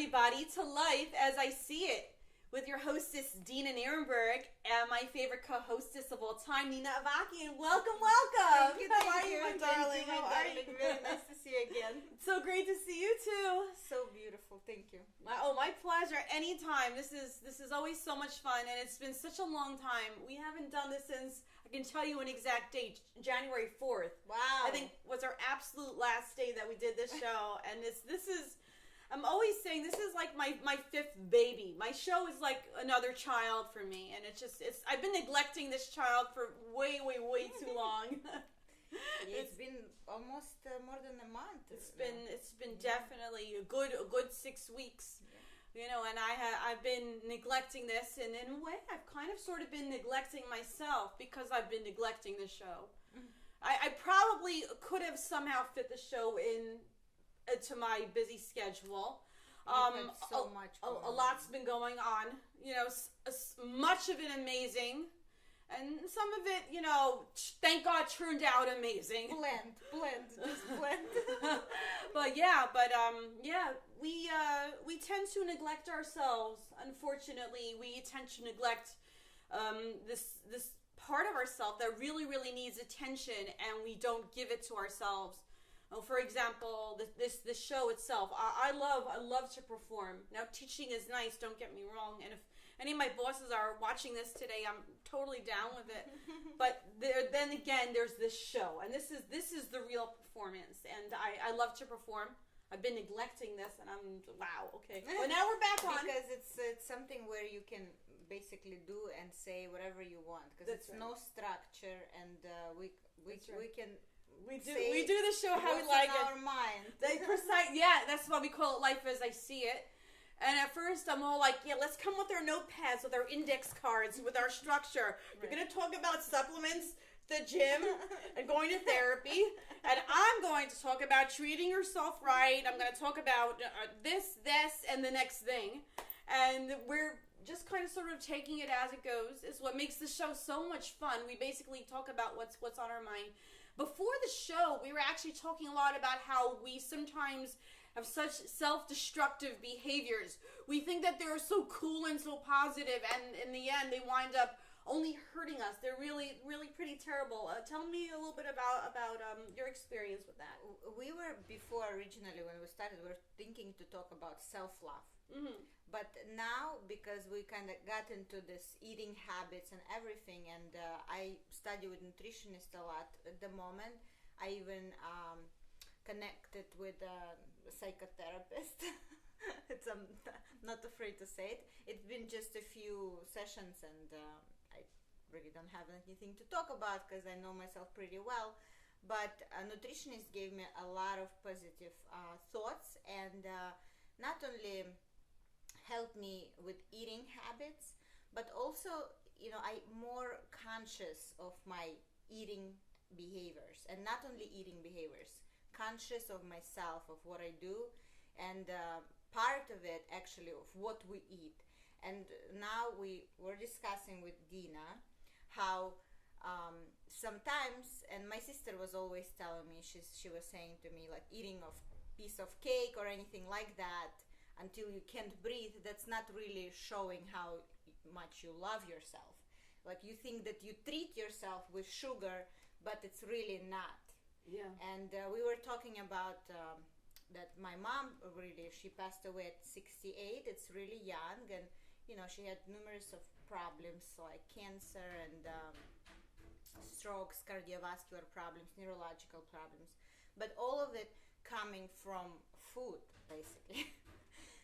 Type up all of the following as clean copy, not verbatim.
everybody, to Life as I See It with your hostess, Dena and my favorite co-hostess of all time, Nina Avakian. Welcome. How are you, my darling? How are you? Really nice to see you again. So great to see you too. So beautiful. Thank you. Oh, my pleasure. Anytime. This is always so much fun, and it's been such a long time. We haven't done this since, I can tell you an exact date, January 4th. Wow. I think was our absolute last day that we did this show, and this is. I'm always saying this is like my fifth baby. My show is like another child for me, and it's I've been neglecting this child for way too long. It's been almost more than a month. It's been definitely a good 6 weeks. Yeah. You know, and I've been neglecting this, and in a way I've kind of sort of been neglecting myself because I've been neglecting the show. Mm-hmm. I probably could have somehow fit the show in to my busy schedule. So much a lot's been going on, you know, much of it amazing, and some of it, you know, thank God turned out amazing. Just blend. but we tend to neglect ourselves. Unfortunately, we tend to neglect this part of ourselves that really needs attention, and we don't give it to ourselves. Oh, for example, this show itself, I love to perform. Now, teaching is nice, don't get me wrong, and if any of my bosses are watching this today, I'm totally down with it. But then again, there's this show, and this is the real performance, and I love to perform. I've been neglecting this, and I'm, wow, okay. Well, now we're back on. Because it's something where you can basically do and say whatever you want, because it's right. No structure, and we can... We do the show how we like it. Our mind. That's why we call it Life as I See It. And at first I'm all like, yeah, let's come with our notepads, with our index cards, with our structure. Right. We're going to talk about supplements, the gym, and going to therapy. And I'm going to talk about treating yourself right. I'm going to talk about this, and the next thing. And we're just kind of sort of taking it as it goes. Is what makes the show so much fun. We basically talk about what's on our mind. Before the show, we were actually talking a lot about how we sometimes have such self-destructive behaviors. We think that they're so cool and so positive, and in the end, they wind up only hurting us. They're really pretty terrible. Tell me a little bit about your experience with that. We were, before originally, when we started, we were thinking to talk about self-love. Mm-hmm. But now, because we kind of got into this eating habits and everything, and I study with nutritionists a lot at the moment. I even connected with a psychotherapist. I'm not afraid to say it. It's been just a few sessions, and I really don't have anything to talk about because I know myself pretty well. But a nutritionist gave me a lot of positive thoughts, and not only helped me with eating habits, but also, you know, I'm more conscious of my eating behaviors, and not only eating behaviors, conscious of myself, of what I do, and part of it actually of what we eat. And now we were discussing with Dena how sometimes, and my sister was always telling me, she was saying to me, like, eating a piece of cake or anything like that until you can't breathe, that's not really showing how much you love yourself. Like, you think that you treat yourself with sugar, but it's really not. Yeah. And we were talking about that my mom, really, she passed away at 68. It's really young, and you know, she had numerous of problems like cancer and strokes, cardiovascular problems, neurological problems, but all of it coming from food, basically.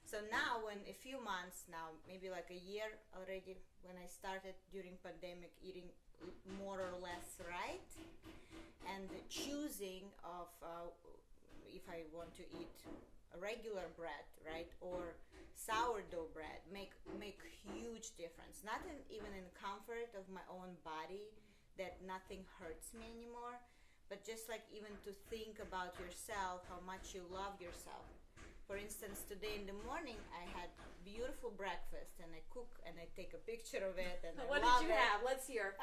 So now, when a few months now, maybe like a year already, when I started during pandemic eating more or less right, and choosing of if I want to eat a regular bread, right, or sourdough bread, make huge difference. Not even in comfort of my own body, that nothing hurts me anymore, but just like even to think about yourself, how much you love yourself. For instance, today in the morning, I had beautiful breakfast, and I cook and I take a picture of it. And what did you have? Let's hear.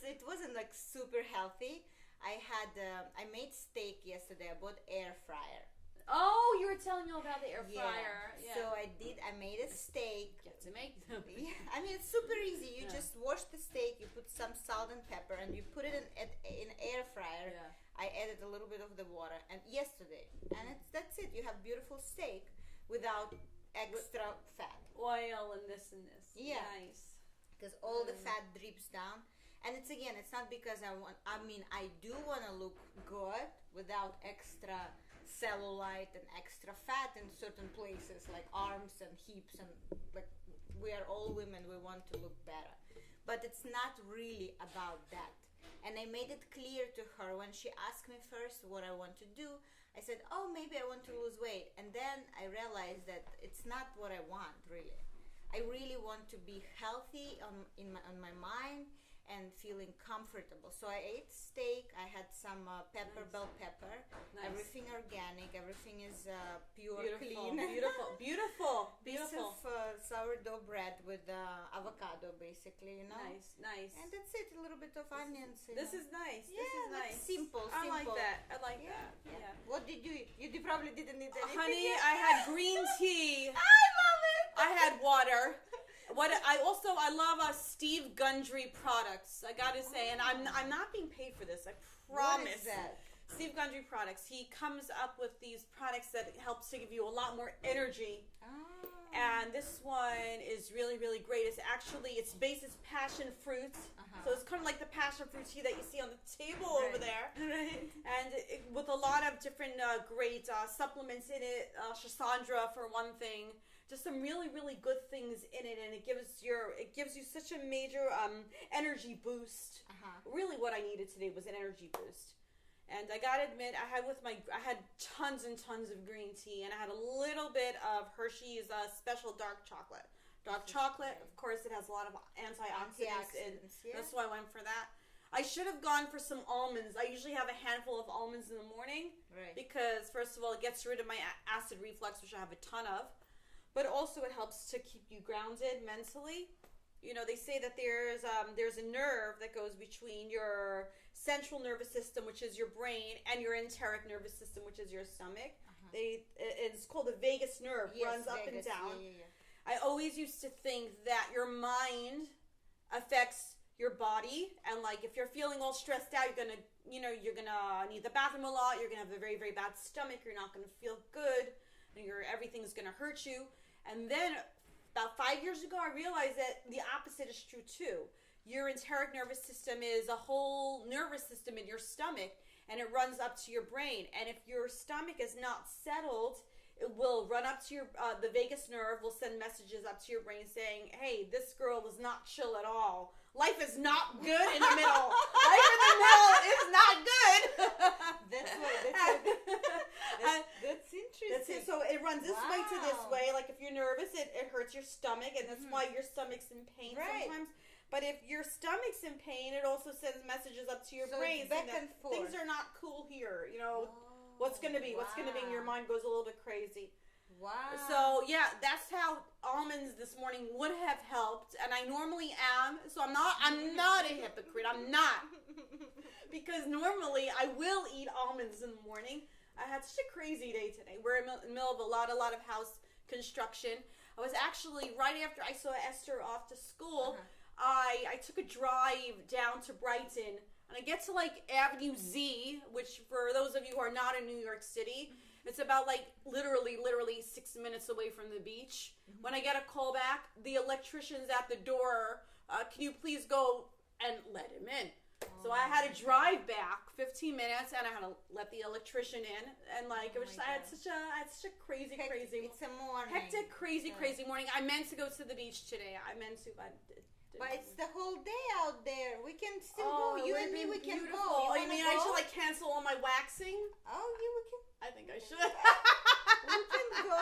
It wasn't like super healthy. I made steak yesterday. I bought air fryer. Oh, you were telling me all about the air fryer. Yeah. So I made a steak. Get to make them. Yeah, I mean it's super easy. You just wash the steak, you put some salt and pepper, and you put it in air fryer. Yeah. I added a little bit of the water, and yesterday, and that's it. You have beautiful steak without extra fat. Oil and this and this. Yeah. Nice. Because all the fat drips down, and it's not because I do want to look good without extra cellulite and extra fat in certain places like arms and hips, and like we are all women, we want to look better, but it's not really about that. And I made it clear to her when she asked me first what I want to do. I said, oh, maybe I want to lose weight, and then I realized that it's not what I want really. I really want to be healthy on my mind and feeling comfortable. So I ate steak. I had some bell pepper. Nice. Everything organic. Everything is pure, Beautiful, clean. beautiful. Piece of sourdough bread with avocado, basically. Nice. And that's it. A little bit of onions. This is nice. Yeah, This is like nice. simple. I like that. I like that. Yeah. What did you eat? You probably didn't eat anything. Honey, I had green tea. I love it. I had water. I love Steve Gundry products. I gotta say, and I'm not being paid for this. I promise. What is that? Steve Gundry products. He comes up with these products that helps to give you a lot more energy. Oh. And this one is really, really great. Its base is passion fruit. So it's kind of like the passion fruit tea that you see on the table over there. Right. And with a lot of different great supplements in it. Shasandra for one thing. Just some really, really good things in it, and it gives you such a major energy boost. Really, what I needed today was an energy boost. And I gotta admit, I had tons and tons of green tea, and I had a little bit of Hershey's special dark chocolate. Dark chocolate, of course, it has a lot of antioxidants, and that's why I went for that. I should have gone for some almonds. I usually have a handful of almonds in the morning, right? Because first of all, it gets rid of my acid reflux, which I have a ton of. But also it helps to keep you grounded mentally. You know, they say that there's a nerve that goes between your central nervous system, which is your brain, and your enteric nervous system, which is your stomach. It's called the vagus nerve. Runs up and down. Yeah. I always used to think that your mind affects your body, and like if you're feeling all stressed out, you're gonna need the bathroom a lot. You're gonna have a very, very bad stomach. You're not gonna feel good. Everything's gonna hurt you. And then about 5 years ago, I realized that the opposite is true too. Your enteric nervous system is a whole nervous system in your stomach, and it runs up to your brain. And if your stomach is not settled, it will run up to the vagus nerve will send messages up to your brain saying, hey, this girl is not chill at all. Life is not good in the middle. Life in the middle is not good. That's interesting. That's it. So it runs this way to this way. Like if you're nervous, it hurts your stomach, and that's why your stomach's in pain sometimes. But if your stomach's in pain, it also sends messages up to your brain saying that things are not cool here. You know, what's going to be, and your mind goes a little bit crazy. Wow. So yeah, that's how almonds this morning would have helped, and I normally am. So I'm not a hypocrite. I'm not, because normally I will eat almonds in the morning. I had such a crazy day today. We're in the middle of a lot of house construction. I was actually right after I saw Esther off to school. I took a drive down to Brighton, and I get to like Avenue Z, which for those of you who are not in New York City. It's about like literally 6 minutes away from the beach. When I get a call back, the electrician's at the door. Can you please go and let him in? So I had to drive back 15 minutes, and I had to let the electrician in, and like it was just, I had such a crazy. It's a morning. Hectic, crazy morning. I meant to go to the beach today. But it's the whole day out there. We can still go. You and me, we can go. You mean I should like cancel all my waxing? Oh, we can. I think I should. We can go.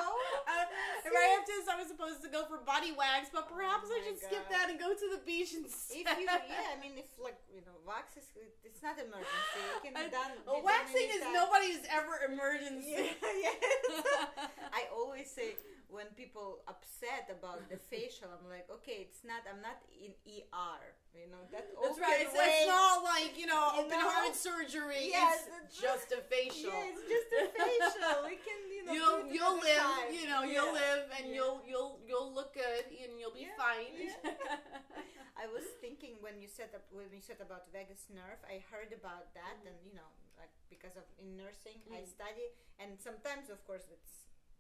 Right after this, I was supposed to go for body wax, but perhaps I should skip that and go to the beach instead. Wax it's not emergency. It can be done. Waxing is nobody's ever emergency. Yes. I always say, when people upset about the facial, I'm like, okay, I'm not in ER, That's right. It's not like, open heart surgery. Yes, it's just a facial. Yeah, it's just a facial. We can, fine. Yeah. I was thinking when you said about vagus nerve, I heard about that, and like because of in nursing, I study, and sometimes, of course, it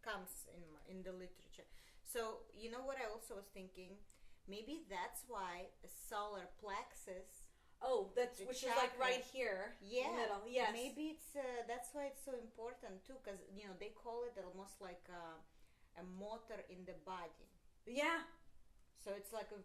comes in the literature. So you know what I also was thinking? Maybe that's why a solar plexus. Oh, which is like right here. Yeah. In the middle. Yes. Maybe it's that's why it's so important too, because they call it almost like a motor in the body. Yeah. So it's like a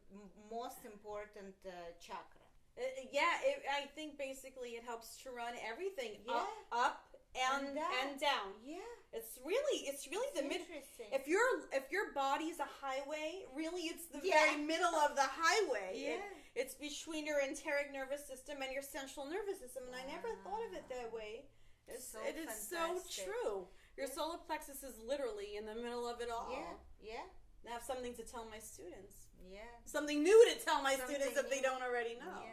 most important chakra. I think basically it helps to run everything up and down. Yeah. It's really the middle. If your body's a highway, really it's the very middle of the highway. Yeah. It's between your enteric nervous system and your central nervous system, and I never thought of it that way. It is so true. Your solar plexus is literally in the middle of it all. Yeah. I have something to tell my students. Yeah. Something new to tell my students if they don't already know.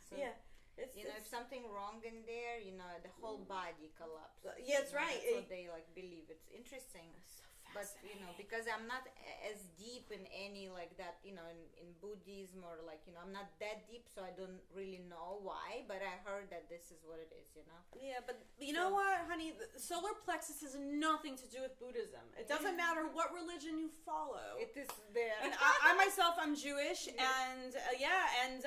Yeah. So, if something wrong in there, the whole body collapses. Yeah, that's right. That's what they believe. It's interesting. But because I'm not as deep in any like that, in Buddhism or I'm not that deep, so I don't really know why. But I heard that this is what it is, Yeah, but you know what, honey? The solar plexus has nothing to do with Buddhism. It doesn't matter what religion you follow. It is there. And I myself, I'm Jewish, and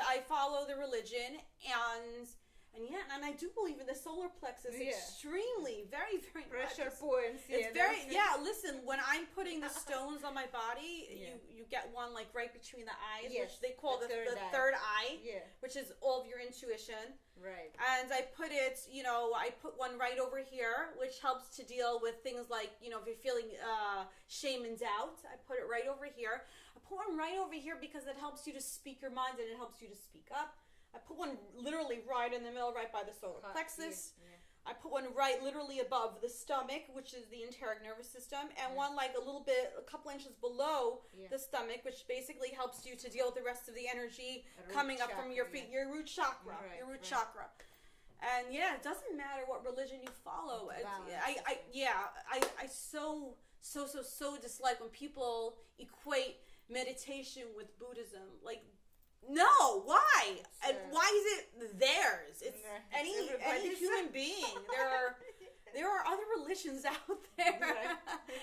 I follow the religion, and I do believe in the solar plexus extremely, very, very pressure much. points. It's listen, when I'm putting the stones on my body, you get one like right between the eyes, which they call the third eye, which is all of your intuition. Right. And I put it, I put one right over here, which helps to deal with things like, if you're feeling shame and doubt, I put it right over here. I put one right over here because it helps you to speak your mind and it helps you to speak up. I put one literally right in the middle, right by the solar plexus. I put one right literally above the stomach, which is the enteric nervous system, and one like a couple inches below the stomach, which basically helps you to deal with the rest of the energy coming up from your feet, your root chakra, chakra. And it doesn't matter what religion you follow. I so dislike when people equate meditation with Buddhism. Like, no, why? And why is it theirs? It's any human being. There are other religions out there.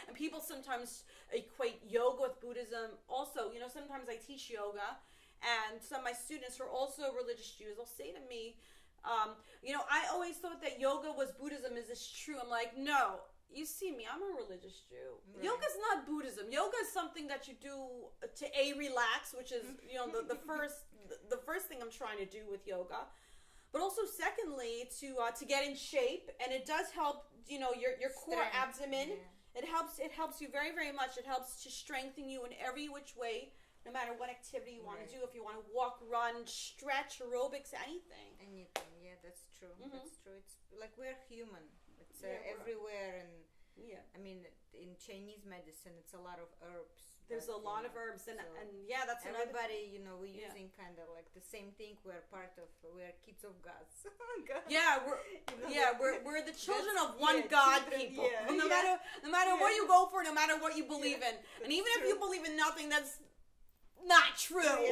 And people sometimes equate yoga with Buddhism. Also, sometimes I teach yoga, and some of my students who are also religious Jews, they'll say to me, I always thought that yoga was Buddhism. Is this true? I'm like, no. You see me, I'm a religious Jew. Right. Yoga's not Buddhism. Yoga is something that you do to relax, which is the first thing I'm trying to do with yoga. But also secondly to get in shape, and it does help your core abdomen. It helps you very, very much. It helps to strengthen you in every which way, no matter what activity you want to do. If you want to walk, run, stretch, aerobics, anything. Yeah, that's true. That's true. It's like we're human. It's everywhere, and I mean, in Chinese medicine, it's a lot of herbs. There's a lot of herbs, and that's everybody. We're using kind of like the same thing. We're kids of gods. We're the children of one God people. No matter what you go for, no matter what you believe in, and even if you believe in nothing, that's not true.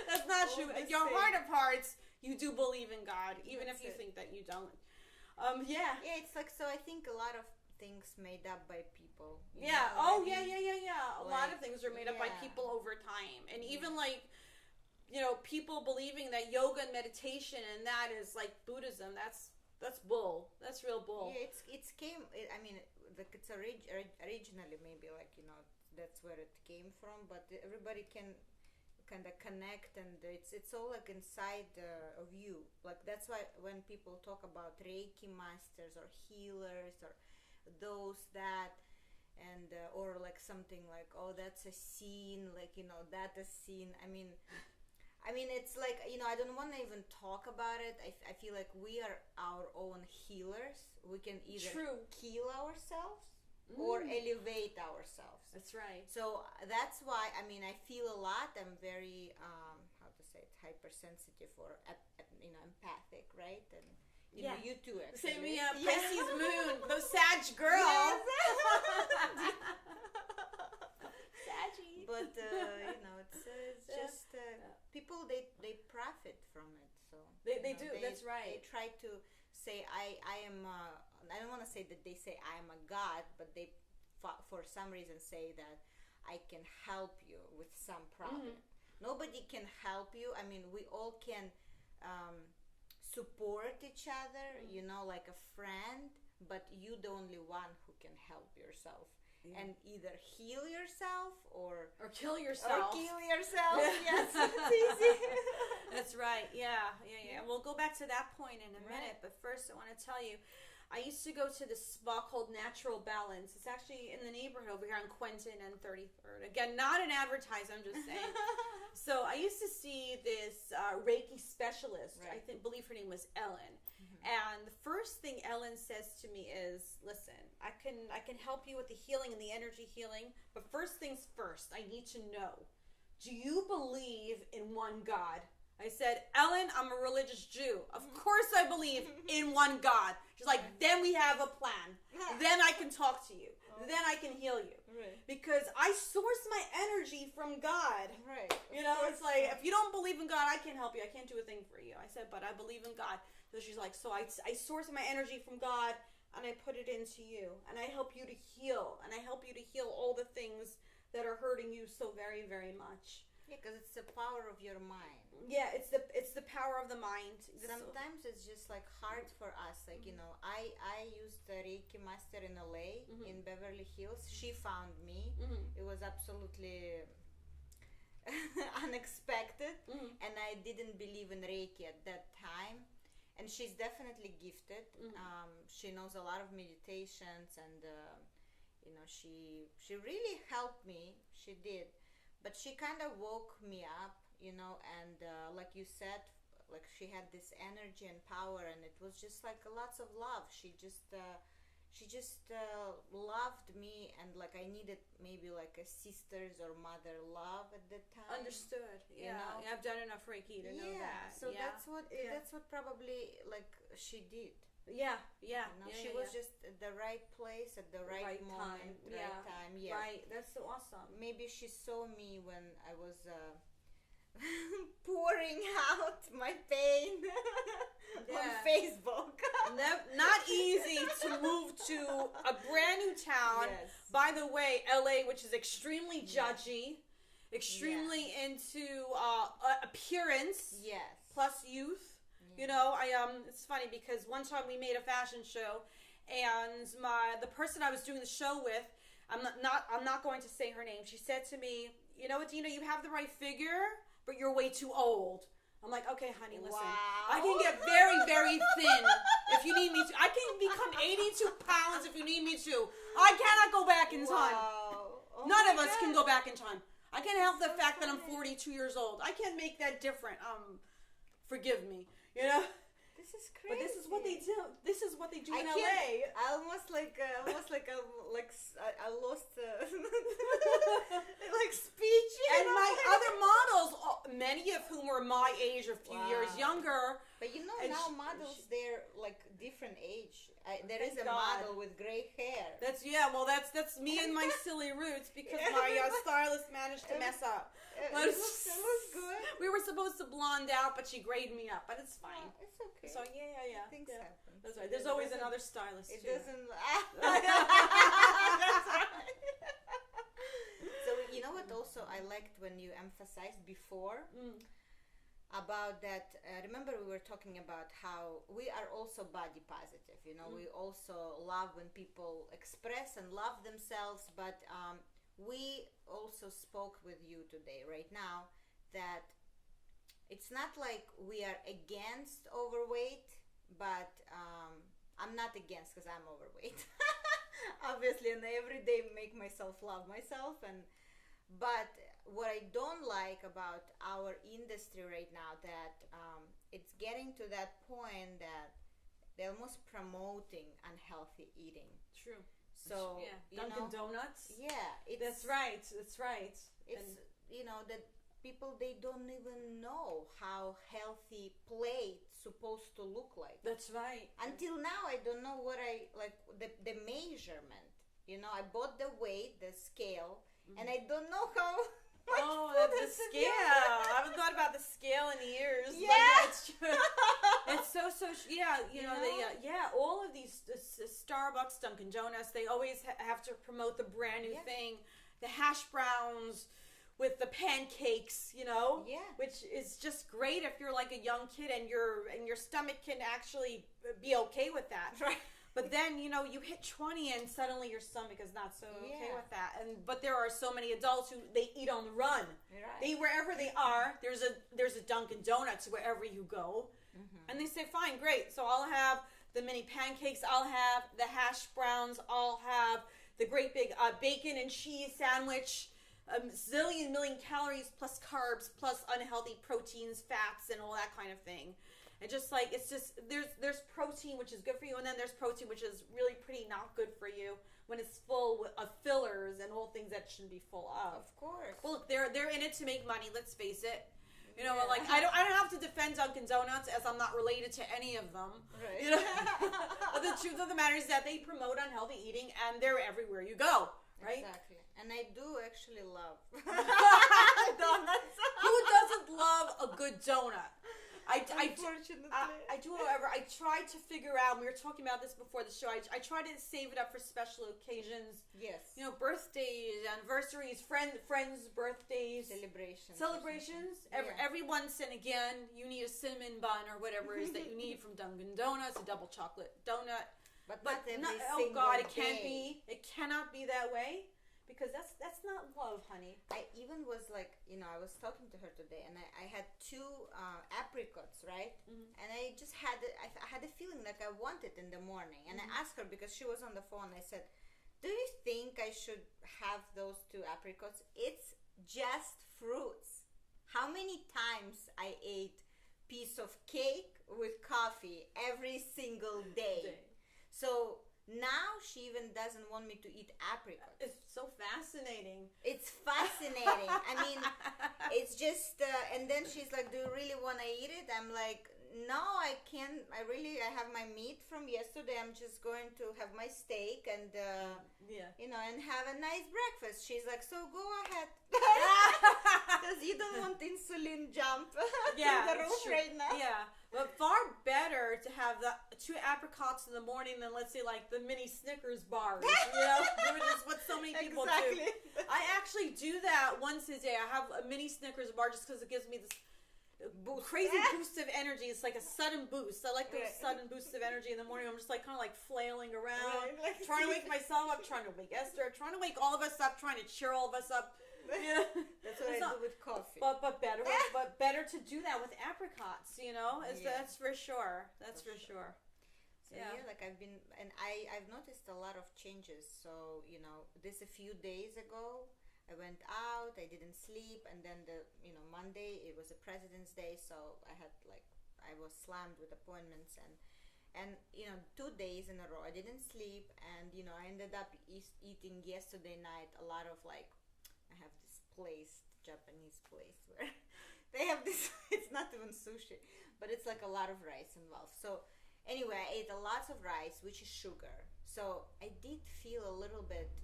That's not true. In your heart of hearts, you do believe in God, even if you think that you don't. It's like, so I think a lot of things made up by people. A lot of things are made up by people over time, and even like people believing that yoga and meditation and that is like Buddhism. That's bull. That's real bull. It's originally maybe that's where it came from, but everybody can kind of connect, and it's all like inside of you. Like that's why when people talk about Reiki masters or healers or those that, and or like something like, oh, that's a scene, like that is scene. I mean it's like I don't want to even talk about it. I feel like we are our own healers. We can either heal ourselves or elevate ourselves. That's right. So that's why I feel a lot. I'm very hypersensitive or empathic, right? And you too, actually. Same me, Pisces moon, those Sag girls. Saggy. But They try to say I am. I don't want to say that they say I am a god, but they for some reason say that I can help you with some problem. Nobody can help you. I mean, we all can support each other, you know, like a friend, but you the only one who can help yourself. And either heal yourself or kill yourself. Yes, it's easy. That's right. Yeah. We'll go back to that point in a minute, but first I want to tell you, I used to go to this spa called Natural Balance. It's actually in the neighborhood over here on Quentin and 33rd. Again, not an advertise, I'm just saying. So I used to see this Reiki specialist. I believe her name was Ellen. And the first thing Ellen says to me is, listen, I can help you with the healing and the energy healing, but first things first, I need to know, do you believe in one God? I said, Ellen, I'm a religious Jew. Of course I believe in one God. She's like, then we have a plan. Then I can talk to you. Then I can heal you. Because I source my energy from God. You know, it's like, if you don't believe in God, I can't help you. I can't do a thing for you. I said, but I believe in God. So she's like, so I source my energy from God and I put it into you. And I help you to heal. And I help you to heal all the things that are hurting you so very, very much. Yeah, because it's the power of your mind. Yeah, it's the power of the mind. Sometimes it's just like hard for us. Like, you know, I used a Reiki master in LA, in Beverly Hills. She found me. It was absolutely unexpected. And I didn't believe in Reiki at that time. And she's definitely gifted. She knows a lot of meditations, and you know, she really helped me. She did. But she kind of woke me up, you know, and like you said, like she had this energy and power, and it was just like lots of love. She just loved me, and like I needed maybe like a sister's or mother love at that time. Understood. You know? I've done enough Reiki to know that. So that's what probably like she did. Yeah. You know, she was just at the right place at the right moment, right time. Yeah. Right. That's so awesome. Maybe she saw me when I was pouring out my pain on Facebook. Not easy to move to a brand new town. By the way, LA, which is extremely judgy, extremely into appearance. Plus youth. You know, it's funny because one time we made a fashion show, and the person I was doing the show with, I'm not going to say her name. She said to me, you know what, Dena, you have the right figure, but you're way too old. I'm like, okay, honey, listen. I can get very, very thin if you need me to. I can become 82 pounds if you need me to. I cannot go back in time. None of us can go back in time. I can't help the fact that I'm 42 years old. I can't make that different. Forgive me. You know, this is crazy. But this is what they do. This is what they do in LA. I almost like I lost like speech. And my other models, many of whom were my age or a few years younger. But you know, now models, they're like different age. There is a model with gray hair. That's me and my silly roots because my stylist managed to mess up. It looks good. We were supposed to blonde out, but she grayed me up. But it's fine. It's okay. So yeah. Things happen. That's right. There's always another stylist. It too. doesn't. That's right. So you know what? Also, I liked when you emphasized before. About that, remember we were talking about how we are also body positive, you know, we also love when people express and love themselves, but we also spoke with you today, right now, that it's not like we are against overweight, but I'm not against because I'm overweight, obviously, and I every day make myself love myself, but what I don't like about our industry right now, that it's getting to that point that they're almost promoting unhealthy eating. True. So Dunkin' Donuts. Yeah, that's right. That's right. It's you know that people, they don't even know how healthy plate's supposed to look like. That's right. Until now, I don't know what I like the measurement. You know, I bought the weight, the scale, and I don't know how. Oh, that's the scale. I haven't thought about the scale in years. Yeah, it's true. It's so yeah, you know, they all of these Starbucks, Dunkin' Donuts, they always have to promote the brand new thing, the hash browns with the pancakes, you know, which is just great if you're like a young kid and your stomach can actually be okay with that. Right. But then, you know, you hit 20 and suddenly your stomach is not so okay with that. But there are so many adults who they eat on the run. Right. They wherever they are, there's a Dunkin' Donuts wherever you go. Mm-hmm. And they say, fine, great. So I'll have the mini pancakes. I'll have the hash browns. I'll have the great big bacon and cheese sandwich. A zillion million calories plus carbs plus unhealthy proteins, fats, and all that kind of thing. And just like, it's just, there's protein, which is good for you, and then there's protein, which is really pretty not good for you when it's full of fillers and all things that shouldn't be full of. Of course. Well, look, they're in it to make money, let's face it. You know, like, I don't have to defend Dunkin' Donuts as I'm not related to any of them. Right. You know? But the truth of the matter is that they promote unhealthy eating, and they're everywhere you go, right? Exactly. And I do actually love donuts. Who doesn't love a good donut? Unfortunately. I do, however, I try to figure out, we were talking about this before the show, I try to save it up for special occasions. Yes. You know, birthdays, anniversaries, friends' birthdays. Celebrations. Every once and again, you need a cinnamon bun or whatever it is that you need from Dunkin' Donuts, a double chocolate donut. But not every oh God, it day. can't be. It cannot be that way. Because that's not love, honey. I even was like, you know, I was talking to her today, and I had 2 apricots, right? Mm-hmm. And I just had I had a feeling like I wanted in the morning, and I asked her because she was on the phone. I said, "Do you think I should have those 2 apricots? It's just fruits. How many times I ate piece of cake with coffee every single day. So." Now she even doesn't want me to eat apricots. It's so fascinating. It's fascinating. I mean, it's just, and then she's like, do you really want to eat it? I'm like, no, I can't. I have my meat from yesterday. I'm just going to have my steak and, you know, and have a nice breakfast. She's like, so go ahead. Because you don't want insulin jump to the roof right now. Yeah. But far better to have the 2 apricots in the morning than, let's say, like the mini Snickers bars, you know, which is what so many people do. I actually do that once a day. I have a mini Snickers bar just because it gives me this crazy boost of energy. It's like a sudden boost. I like those sudden boosts of energy in the morning. I'm just like kind of like flailing around, trying to wake myself up, trying to wake Esther, trying to wake all of us up, trying to cheer all of us up. Yeah. That's what I do with coffee. But better to do that with apricots, you know? That's for sure. That's for sure. So like I've been, and I've noticed a lot of changes. So, you know, this a few days ago, I went out, I didn't sleep, and then Monday, it was a President's Day, so I was slammed with appointments, and 2 days in a row, I didn't sleep, and, I ended up eating yesterday night a lot of, I have this place, Japanese place, where they have this, it's not even sushi, but it's like a lot of rice involved. So anyway, I ate a lot of rice, which is sugar. So I did feel a little bit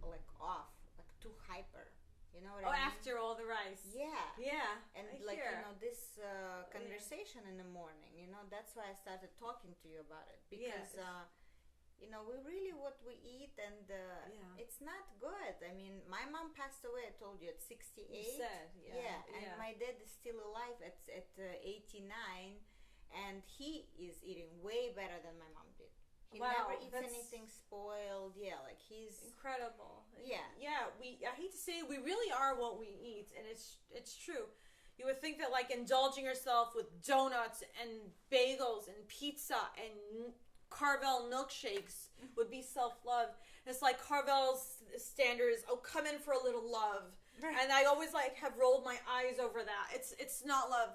like off, like too hyper. You know what I mean? After all the rice. Yeah. Yeah. And this conversation in the morning, that's why I started talking to you about it. Because, we really what we eat, and it's not good. I mean, my mom passed away, I told you, at 68. You said, and my dad is still alive at 89, and he is eating way better than my mom did. He never eats anything spoiled. Yeah, like he's incredible. Yeah. I hate to say it, we really are what we eat, and it's true. You would think that like indulging yourself with donuts and bagels and pizza and Carvel milkshakes would be self-love. It's like Carvel's standard is, come in for a little love. Right. And I always have rolled my eyes over that. It's not love,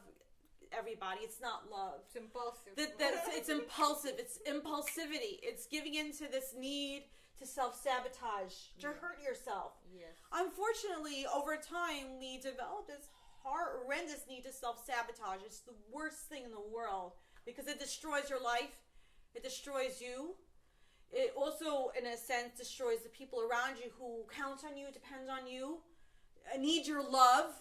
everybody. It's not love. It's impulsive. It's impulsive. It's impulsivity. It's giving into this need to self-sabotage, to hurt yourself. Yes. Unfortunately, over time, we develop this horrendous need to self-sabotage. It's the worst thing in the world because it destroys your life. It destroys you. It also, in a sense, destroys the people around you who count on you, depend on you, need your love.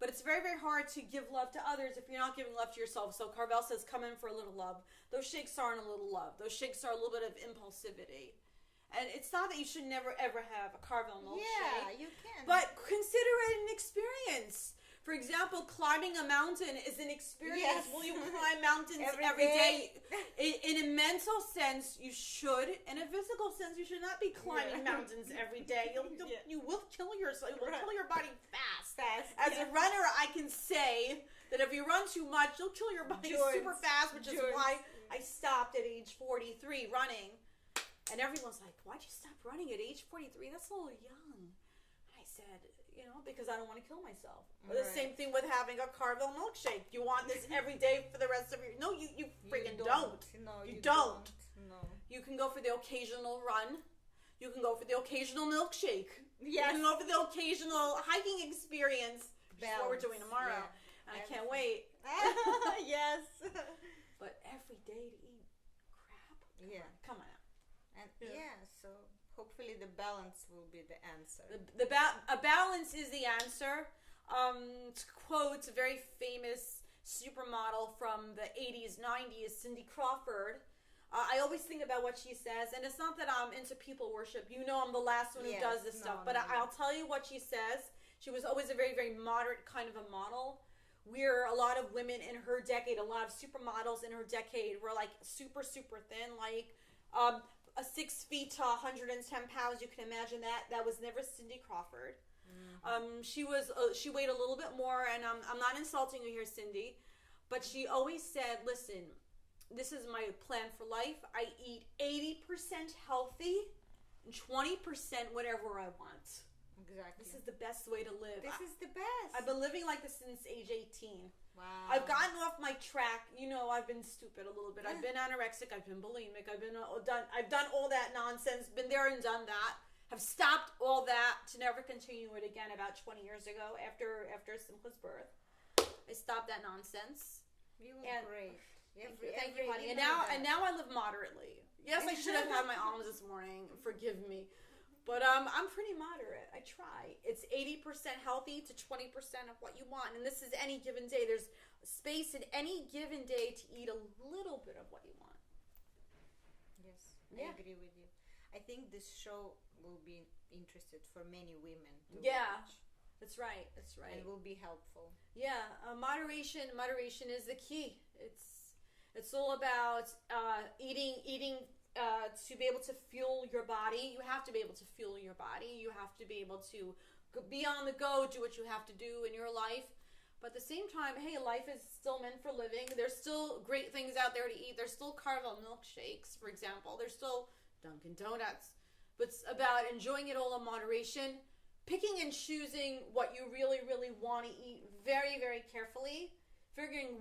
But it's very, very hard to give love to others if you're not giving love to yourself. So Carvel says, come in for a little love. Those shakes aren't a little love. Those shakes are a little bit of impulsivity. And it's not that you should never, ever have a Carvel milkshake. Yeah, you can. But consider it an experience. For example, climbing a mountain is an experience. Yes. Will you climb mountains every day? In a mental sense, you should. In a physical sense, you should not be climbing mountains every day. You will kill yourself. You will kill your body fast. As a runner, I can say that if you run too much, you'll kill your body super fast, which is why I stopped at age 43 running. And everyone's like, why'd you stop running at age 43? That's a little young. I said, because I don't want to kill myself. Right. The same thing with having a Carvel milkshake. You want this every day for the rest of your... No, you freaking don't. No, you don't. No. You can go for the occasional run. You can go for the occasional milkshake. Yes. You can go for the occasional hiking experience, which is what we're doing tomorrow. Yeah. And I can't wait. Yes. But every day to eat crap? Come on. And so hopefully the balance will be the answer. A balance is the answer. To quote a very famous supermodel from the 80s, 90s, Cindy Crawford, I always think about what she says, and it's not that I'm into people worship. I'm the last one who does this stuff, but I'll tell you what she says. She was always a very, very moderate kind of a model. We're a lot of women in her decade, a lot of supermodels in her decade were like super, super thin, like a 6 feet to 110 pounds. You can imagine that. That was never Cindy Crawford. Mm-hmm. She weighed a little bit more, and I'm not insulting you here, Cindy, but she always said, listen, this is my plan for life. I eat 80% healthy and 20% whatever I want. Exactly. This is the best way to live. This is the best. I've been living like this since age 18. Wow. I've gotten off my track. I've been stupid a little bit. I've been anorexic. I've been bulimic. I've done all that nonsense. Been there and done that. Have stopped all that to never continue it again about 20 years ago after Simcha's birth. I stopped that nonsense. You look great. Thank you, honey. And now I live moderately. Yes, I should have had my almonds this morning. Forgive me. But I'm pretty moderate. I try. It's 80% healthy to 20% of what you want. And this is any given day. There's space in any given day to eat a little bit of what you want. Yes, I agree with you. I think this show will be interested for many women to watch. That's right. That's right. And will be helpful. Yeah, moderation is the key. It's all about eating to be able to fuel your body. You have to be able to fuel your body. You have to be able to be on the go, do what you have to do in your life. But at the same time, hey, life is still meant for living. There's still great things out there to eat. There's still Carvel milkshakes, for example. There's still Dunkin' Donuts. But it's about enjoying it all in moderation, picking and choosing what you really, really want to eat very, very carefully, figuring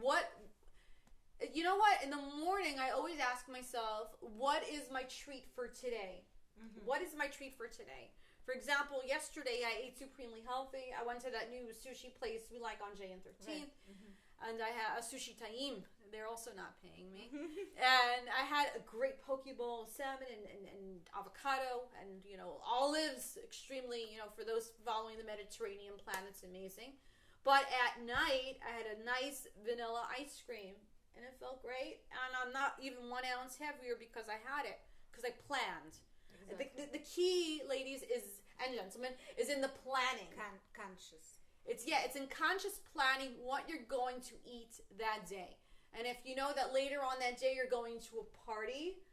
in the morning, I always ask myself, what is my treat for today? Mm-hmm. What is my treat for today? For example, yesterday I ate supremely healthy. I went to that new sushi place we like on J and 13th. Right. Mm-hmm. And I had a sushi taim. They're also not paying me. And I had a great poke bowl of salmon and avocado and, olives. Extremely, for those following the Mediterranean plan, it's amazing. But at night, I had a nice vanilla ice cream. And it felt great, and I'm not even 1 ounce heavier because I had it, because I planned. Exactly. The key, ladies, and gentlemen, is in the planning. Conscious. It's in conscious planning what you're going to eat that day. And if you know that later on that day you're going to a party,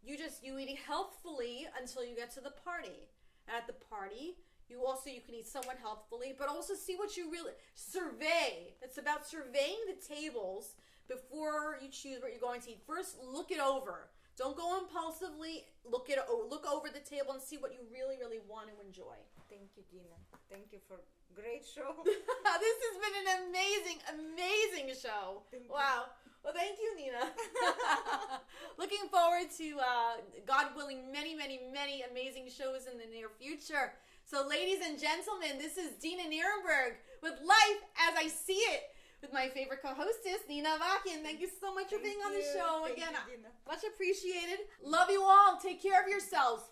you eat healthfully until you get to the party. And at the party, you can eat somewhat healthfully, but also see what you really survey. It's about surveying the tables before you choose what you're going to eat. First, look it over. Don't go impulsively. Look over the table and see what you really, really want to enjoy. Thank you, Dena. Thank you for great show. This has been an amazing, amazing show. Wow. Well, thank you, Dena. Looking forward to, God willing, many, many, many amazing shows in the near future. So, ladies and gentlemen, this is Dena Nierenberg with Life as I See It, with my favorite co-hostess, Nina Avakian. Thank you so much for being on the show again. Much appreciated. Love you all. Take care of yourselves.